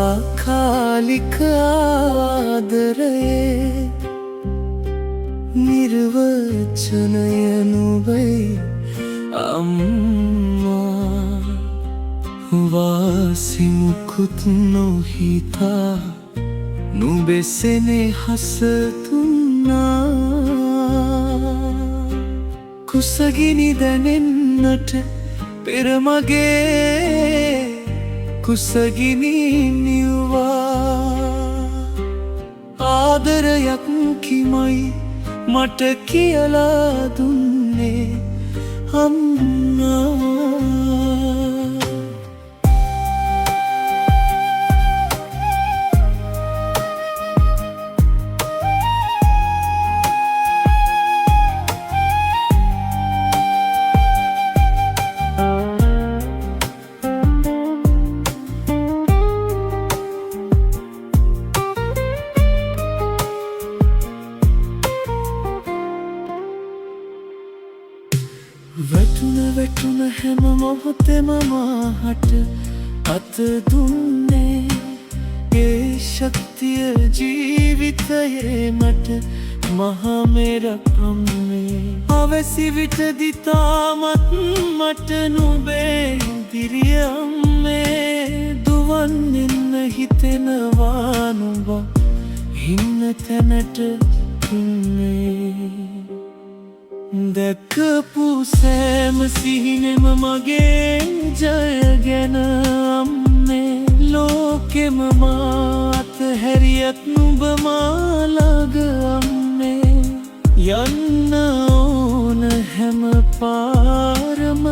සදාකාලික ආදරයේ නිර්වචනය නුඹයි අම්මා. වාසි මුකුත් නොහිතා නුඹේ සෙනෙහස දුන්නා. කුසගිනි දැනෙන්නට පෙර මගේ කුසගිනි නිව්වා. ආදරයක් කිමයි මට කියලා දුන්නේ අම්මා. වැටුන හැම මොහොතෙම මාහට අත දුන්නේ. ඒ ශක්තිය ජීවිතයේ මට මහා මෙරක් අම්මේ. අවැසි විටදි තාමත් මට නුඹේ ඉදිරිය අම්මේ. දුවන්නෙන්න හිතෙනවා නුඹ ඉන්න තැනට ඉන්නේ. දැකපු සෑම සිහිනෙම මගේ ජය ගැන අම්මේ. ලෝකෙම මා අතහැරියත් නුඹ මා ළඟ අම්මේ. යන්න ඕන හැම පාරම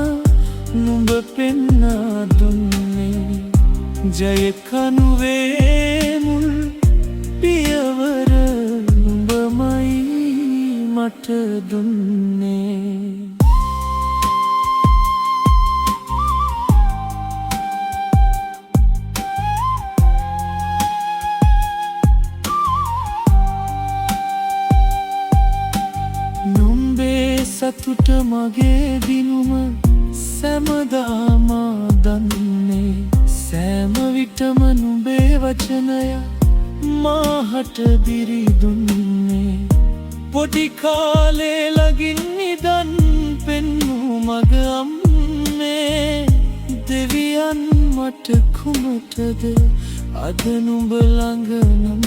නුඹ පෙන්නා දුන්නේ. ජය කනුවේ මුල් පියවර නුඹමයි මට දුන්නේ. නුඹේ සතුට මගේ දිනුම සැමදාම දන්නේ. සෑම විටම නුඹේ වචනය මාහට දිරි දුන්නේ. පොඩි කාලේ ළඟින් නිදන් පෙන්නූ මග අම්මේ. දෙවියන් මට කුමටද අද නුඹ ළඟ නම්